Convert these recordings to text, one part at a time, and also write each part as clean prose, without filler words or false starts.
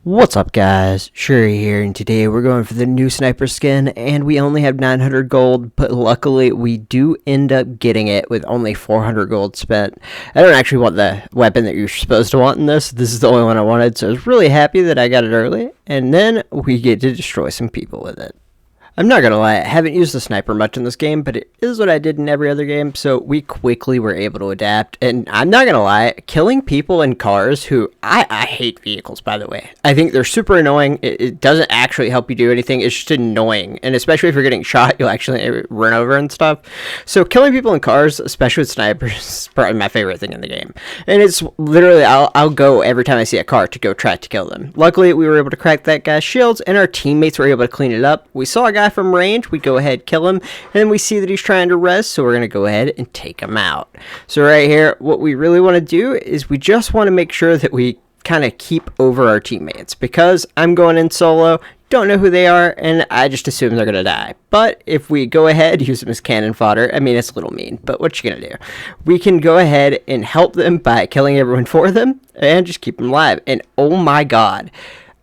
What's up guys, Shouri here, and today we're going for the new sniper skin, and we only have 900 gold, but luckily we do end up getting it with only 400 gold spent. I don't actually want the weapon that you're supposed to want in this is the only one I wanted, so I was really happy that I got it early, and then we get to destroy some people with it. I'm not gonna lie, I haven't used the sniper much in this game, but it is what I did in every other game, so we quickly were able to adapt. And I'm not gonna lie, killing people in cars who I hate vehicles, by the way. I think they're super annoying. It doesn't actually help you do anything. It's just annoying, and especially if you're getting shot, you'll actually run over and stuff. So killing people in cars, especially with snipers, is probably my favorite thing in the game. And it's literally I'll go every time I see a car to go try to kill them. Luckily, we were able to crack that guy's shields, and our teammates were able to clean it up. We saw a guy from range, we go ahead, kill him, and then we see that he's trying to res, so we're going to go ahead and take him out. So right here, what we really want to do is we just want to make sure that we kind of keep over our teammates, because I'm going in solo, don't know who they are, and I just assume they're going to die. But if we go ahead, use them as cannon fodder, I mean, it's a little mean, but what you going to do? We can go ahead and help them by killing everyone for them, and just keep them alive. And oh my god,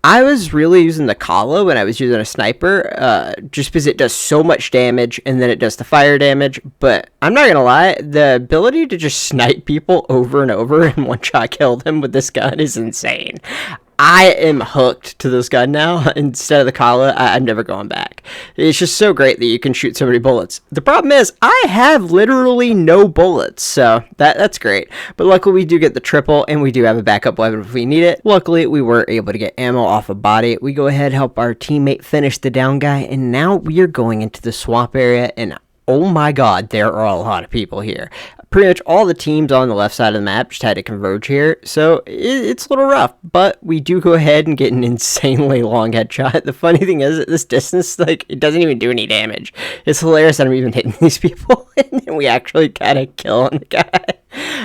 I was really using the Kala when I was using a sniper, just because it does so much damage, and then it does the fire damage. But I'm not gonna lie, the ability to just snipe people over and over and one-shot kill them with this gun is insane. I am hooked to this gun now. Instead of the Kala, I'm never going back. It's just so great that you can shoot so many bullets. The problem is, I have literally no bullets, so that's great. But luckily, we do get the triple, and we do have a backup weapon if we need it. Luckily, we were able to get ammo off a body. We go ahead, help our teammate finish the down guy, and now we are going into the swamp area, and oh my god, there are a lot of people here. Pretty much all the teams on the left side of the map just had to converge here, so it's a little rough, but we do go ahead and get an insanely long headshot. The funny thing is, at this distance, like, it doesn't even do any damage. It's hilarious that I'm even hitting these people, and then we actually kind of kill the guy.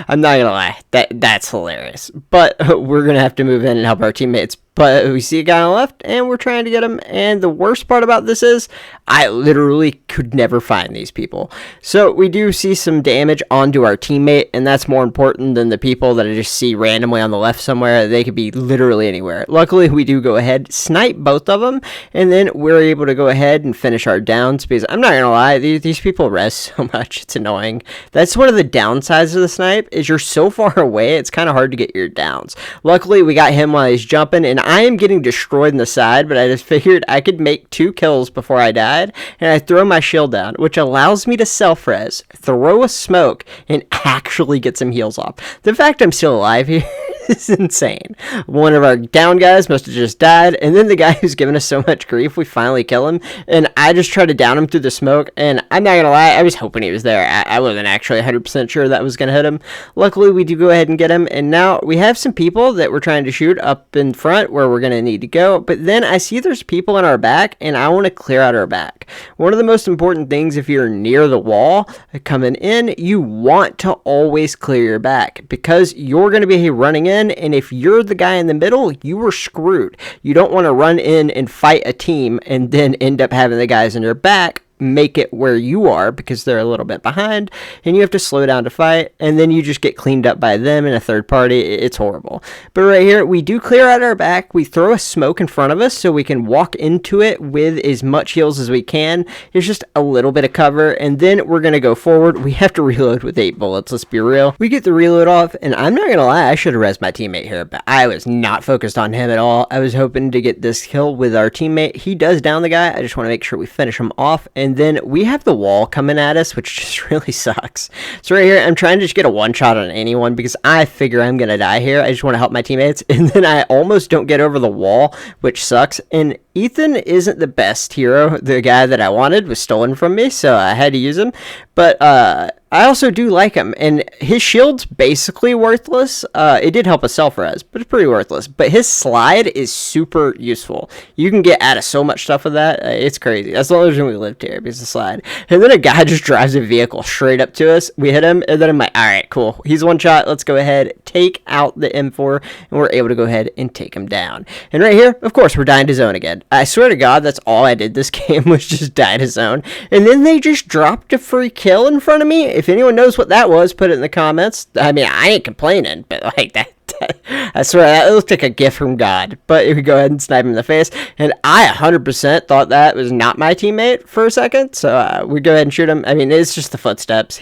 I'm not gonna lie, that's hilarious, but we're gonna have to move in and help our teammates. But we see a guy on the left, and we're trying to get him, and the worst part about this is, I literally could never find these people. So we do see some damage onto our teammate, and that's more important than the people that I just see randomly on the left somewhere. They could be literally anywhere. Luckily, we do go ahead, snipe both of them, and then we're able to go ahead and finish our downs, because I'm not gonna lie, these people res so much, it's annoying. That's one of the downsides of the snipe, is you're so far away, it's kind of hard to get your downs. Luckily, we got him while he's jumping, and I am getting destroyed in the side, but I just figured I could make 2 kills before I died, and I throw my shield down, which allows me to self-res, throw a smoke, and actually get some heals off. The fact I'm still alive here is insane. One of our down guys must have just died, and then the guy who's given us so much grief, we finally kill him, and I just try to down him through the smoke, and I'm not gonna lie, I was hoping he was there. I wasn't actually 100% sure that was gonna hit him. Luckily, we do go ahead and get him, and now we have some people that we're trying to shoot up in front where we're gonna need to go, but then I see there's people in our back, and I want to clear out our back. One of the most important things, if you're near the wall coming in, you want to always clear your back, because you're going to be running in, and if you're the guy in the middle, you are screwed. You don't want to run in and fight a team and then end up having the guys in your back make it where you are, because they're a little bit behind, and you have to slow down to fight, and then you just get cleaned up by them and a third party. It's horrible. But right here, we do clear out our back. We throw a smoke in front of us so we can walk into it with as much heals as we can. It's just a little bit of cover, and then we're going to go forward. We have to reload with 8 bullets, let's be real. We get the reload off, and I'm not going to lie, I should have rezzed my teammate here, but I was not focused on him at all. I was hoping to get this kill with our teammate. He does down the guy. I just want to make sure we finish him off, and then we have the wall coming at us, which just really sucks. So right here, I'm trying to just get a one-shot on anyone, because I figure I'm going to die here. I just want to help my teammates, and then I almost don't get over the wall, which sucks. And Ethan isn't the best hero. The guy that I wanted was stolen from me, so I had to use him. But I also do like him, and his shield's basically worthless. It did help us self-res, but it's pretty worthless. But his slide is super useful. You can get out of so much stuff with that. It's crazy. That's the only reason we lived here, because of the slide. And then a guy just drives a vehicle straight up to us. We hit him, and then I'm like, all right, cool. He's one shot. Let's go ahead, take out the M4, and we're able to go ahead and take him down. And right here, of course, we're dying to zone again. I swear to God, that's all I did this game was just die to zone. And then they just dropped a free kill in front of me. if anyone knows what that was, put it in the comments. I mean, I ain't complaining, but like that, I swear that looks like a gift from God. But if we go ahead and snipe him in the face, and I 100% thought that was not my teammate for a second, so we go ahead and shoot him. I mean, it's just the footsteps.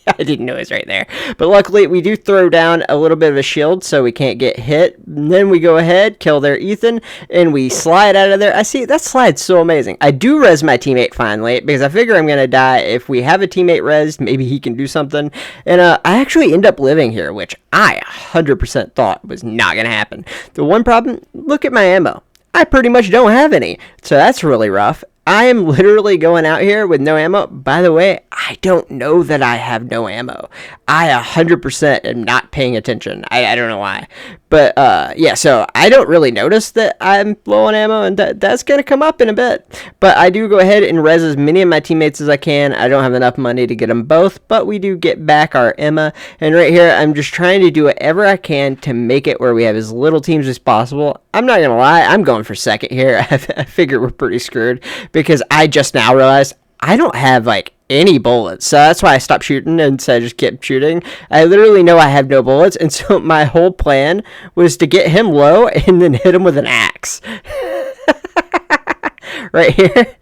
I didn't know he was right there. But luckily, we do throw down a little bit of a shield so we can't get hit. And then we go ahead, kill their Ethan, and we slide out of there. I see, that slide's so amazing. I do res my teammate finally, because I figure I'm going to die. If we have a teammate res, maybe he can do something. And I actually end up living here, which I 100% thought was not going to happen. The one problem, look at my ammo. I pretty much don't have any, so that's really rough. I am literally going out here with no ammo. By the way, I don't know that I have no ammo. I 100% am not paying attention. I don't know why. But, yeah, so I don't really notice that I'm low on ammo, and that's going to come up in a bit. But I do go ahead and res as many of my teammates as I can. I don't have enough money to get them both, but we do get back our Emma. And right here, I'm just trying to do whatever I can to make it where we have as little teams as possible. I'm not going to lie, I'm going for second here. I figure we're pretty screwed, because I just now realized I don't have, like, any bullets. So that's why I stopped shooting, and so I just kept shooting. I literally know I have no bullets, and so my whole plan was to get him low and then hit him with an axe. Right here.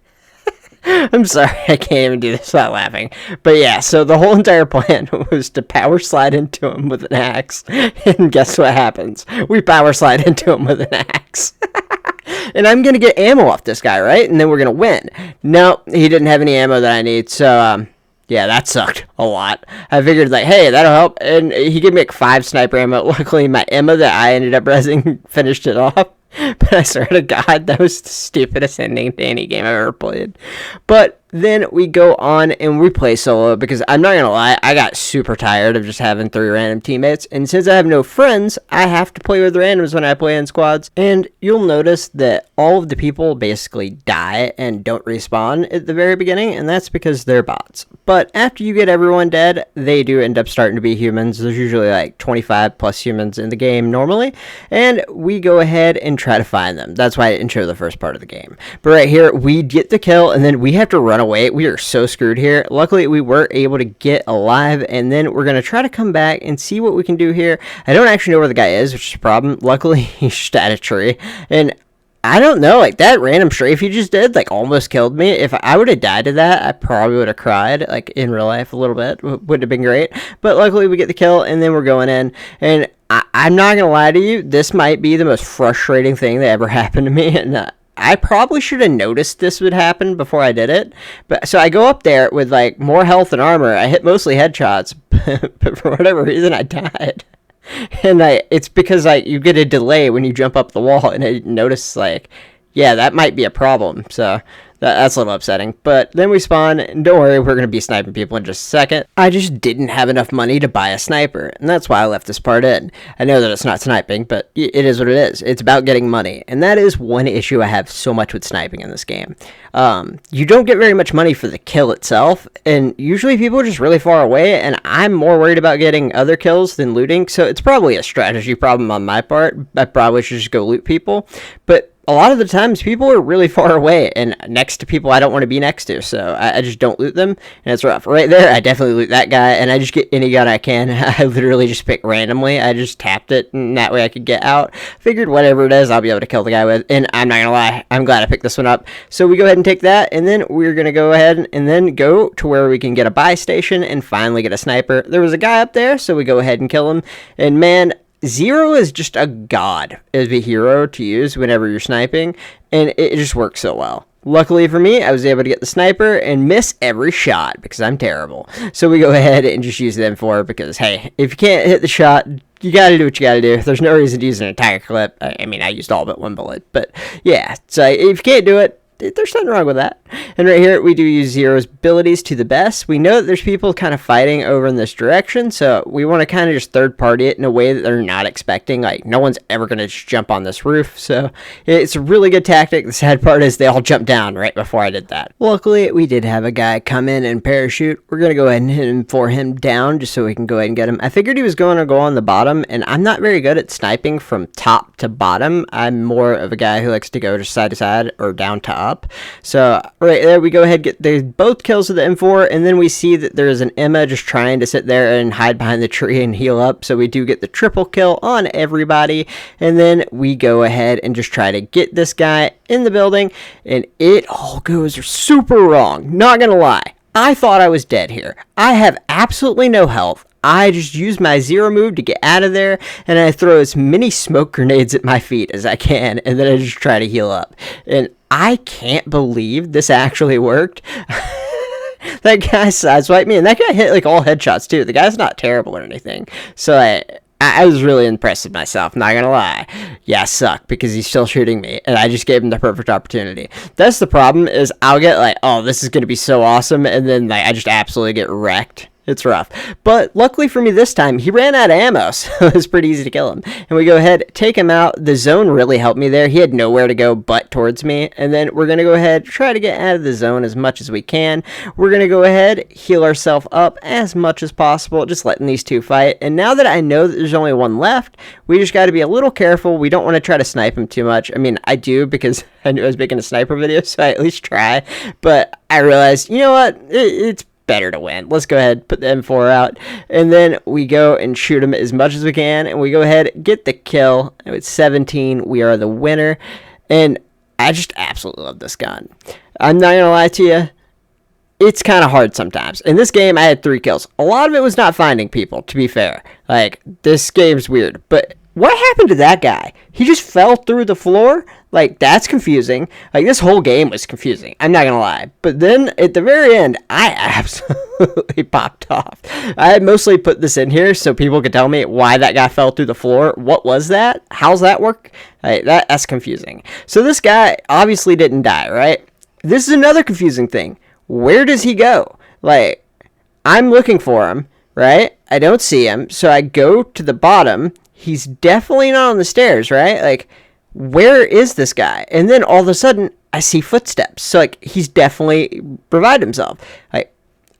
I'm sorry, I can't even do this without laughing. But yeah, so the whole entire plan was to power slide into him with an axe. And guess what happens? We power slide into him with an axe. And I'm going to get ammo off this guy, right? And then we're going to win. No, he didn't have any ammo that I need. So, yeah, that sucked a lot. I figured, like, hey, that'll help. And he gave me, like, 5 sniper ammo. Luckily, my ammo that I ended up resing finished it off. But I swear to God, that was the stupidest ending to any game I've ever played. But then we go on and we play solo, because I'm not going to lie, I got super tired of just having 3 random teammates. And since I have no friends, I have to play with randoms when I play in squads. And you'll notice that all of the people basically die and don't respawn at the very beginning, and that's because they're bots. But after you get everyone dead, they do end up starting to be humans. There's usually like 25 plus humans in the game normally, and we go ahead and try to find them. That's why I didn't show the first part of the game. But right here, we get the kill, and then we have to run away. We are so screwed here. Luckily, we were able to get alive, and then we're going to try to come back and see what we can do here. I don't actually know where the guy is, which is a problem. Luckily, he's just at a tree, and I don't know, like, that random strafe he just did, like, almost killed me. If I would have died to that, I probably would have cried, like, in real life a little bit. Would have been great. But luckily, we get the kill, and then we're going in. And I'm not going to lie to you, this might be the most frustrating thing that ever happened to me. And I probably should have noticed this would happen before I did it. But so I go up there with, like, more health and armor. I hit mostly headshots, but for whatever reason, I died. And it's because, like, you get a delay when you jump up the wall, and I didn't notice, like, yeah, that might be a problem. So that's a little upsetting. But then we spawn, and don't worry, we're going to be sniping people in just a second. I just didn't have enough money to buy a sniper, and that's why I left this part in. I know that it's not sniping, but it is what it is. It's about getting money, and that is one issue I have so much with sniping in this game. You don't get very much money for the kill itself, and usually people are just really far away, and I'm more worried about getting other kills than looting, so it's probably a strategy problem on my part. I probably should just go loot people, but a lot of the times people are really far away and next to people I don't want to be next to, so I just don't loot them, and it's rough. Right there, I definitely loot that guy, and I just get any gun I can. I literally just pick randomly. I just tapped it, and that way I could get out. Figured whatever it is, I'll be able to kill the guy with, and I'm not gonna lie, I'm glad I picked this one up. So we go ahead and take that, and then we're gonna go ahead and then go to where we can get a buy station and finally get a sniper. There was a guy up there, so we go ahead and kill him, and man, Zero is just a god as a hero to use whenever you're sniping, and it just works so well. Luckily for me, I was able to get the sniper and miss every shot because I'm terrible. So we go ahead and just use them for it because, hey, if you can't hit the shot, you gotta do what you gotta do. There's no reason to use an entire clip. I mean, I used all but one bullet, but yeah, so if you can't do it, there's nothing wrong with that. And right here, we do use Zero's abilities to the best. We know that there's people kind of fighting over in this direction, so we want to kind of just third party it in a way that they're not expecting. Like, no one's ever going to just jump on this roof, so it's a really good tactic. The sad part is they all jumped down right before I did that. Luckily, we did have a guy come in and parachute. We're going to go ahead and hit him for him down just so we can go ahead and get him. I figured he was going to go on the bottom, and I'm not very good at sniping from top to bottom. I'm more of a guy who likes to go just side to side or down to up. up. So right there, we go ahead, get both kills with the M4, and then we see that there is an Emma just trying to sit there and hide behind the tree and heal up. So we do get the triple kill on everybody, and then we go ahead and just try to get this guy in the building, and it all goes super wrong. Not gonna lie, I thought I was dead here. I have absolutely no health. I just use my zero move to get out of there, and I throw as many smoke grenades at my feet as I can, and then I just try to heal up. And I can't believe this actually worked. That guy sideswiped me, and that guy hit like all headshots too. The guy's not terrible or anything. So I was really impressed with myself, not gonna lie. Yeah, I suck because he's still shooting me, and I just gave him the perfect opportunity. That's the problem, is I'll get like, oh, this is gonna be so awesome, and then like I just absolutely get wrecked. It's rough. But luckily for me this time, he ran out of ammo, so it was pretty easy to kill him. And we go ahead, take him out. The zone really helped me there. He had nowhere to go but towards me. And then we're going to go ahead, try to get out of the zone as much as we can. We're going to go ahead, heal ourselves up as much as possible, just letting these two fight. And now that I know that there's only one left, we just got to be a little careful. We don't want to try to snipe him too much. I mean, I do because I knew I was making a sniper video, so I at least try. But I realized, you know what? It's better to win. Let's go ahead, put the M4 out, and then we go and shoot him as much as we can, and we go ahead, get the kill. With 17, we are the winner, and I just absolutely love this gun. I'm not gonna lie to you, it's kind of hard sometimes. In this game, I had 3 kills. A lot of it was not finding people, to be fair. Like, this game's weird, but what happened to that guy? He just fell through the floor? Like, that's confusing. Like, this whole game was confusing. I'm not gonna lie. But then, at the very end, I absolutely popped off. I had mostly put this in here so people could tell me why that guy fell through the floor. What was that? How's that work? That's confusing. So this guy obviously didn't die, right? This is another confusing thing. Where does he go? Like, I'm looking for him, right? I don't see him. So I go to the bottom. He's definitely not on the stairs, right? Like, where is this guy? And then all of a sudden, I see footsteps. So, like, he's definitely revived himself. Like,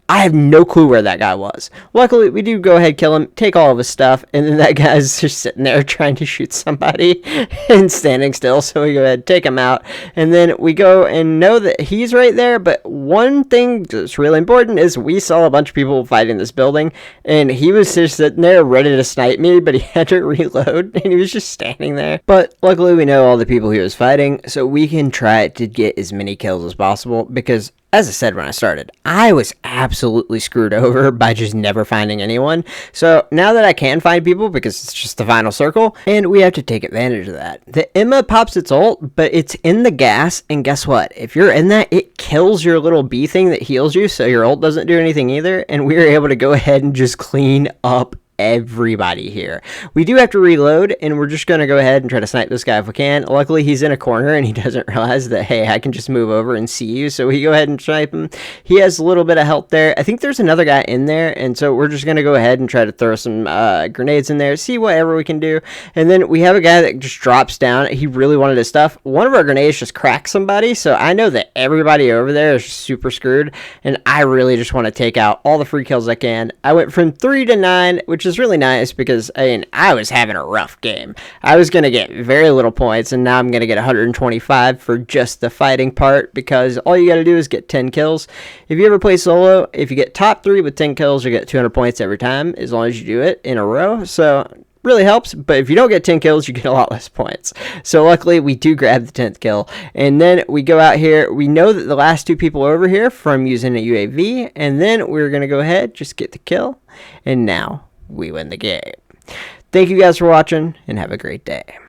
I have no clue where that guy was. Luckily, we do go ahead, kill him, take all of his stuff, and then that guy's just sitting there trying to shoot somebody and standing still. So we go ahead, take him out, and then we go and know that he's right there. But one thing that's really important is we saw a bunch of people fighting this building, and he was just sitting there ready to snipe me, but he had to reload, and he was just standing there. But luckily, we know all the people he was fighting, so we can try to get as many kills as possible, because as I said when I started, I was absolutely screwed over by just never finding anyone. So now that I can find people, because it's just the final circle, and we have to take advantage of that. The Emma pops its ult, but it's in the gas, and guess what? If you're in that, it kills your little bee thing that heals you, so your ult doesn't do anything either, and we were able to go ahead and just clean up everybody here. We do have to reload, and we're just going to go ahead and try to snipe this guy if we can. Luckily, he's in a corner, and he doesn't realize that, hey, I can just move over and see you, so we go ahead and snipe him. He has a little bit of health there. I think there's another guy in there, and so we're just going to go ahead and try to throw some grenades in there, see whatever we can do. And then we have a guy that just drops down. He really wanted his stuff. One of our grenades just cracked somebody, so I know that everybody over there is super screwed, and I really just want to take out all the free kills I can. I went from 3 to 9, which is really nice, because I mean, I was having a rough game. I was going to get very little points, and now I'm going to get 125 for just the fighting part, because all you got to do is get 10 kills. If you ever play solo, if you get top 3 with 10 kills, you get 200 points every time, as long as you do it in a row. So really helps, but if you don't get 10 kills, you get a lot less points. So luckily, we do grab the 10th kill, and then we go out here. We know that the last 2 people are over here from using a UAV, and then we're going to go ahead, just get the kill, and now we win the game. Thank you guys for watching, and have a great day.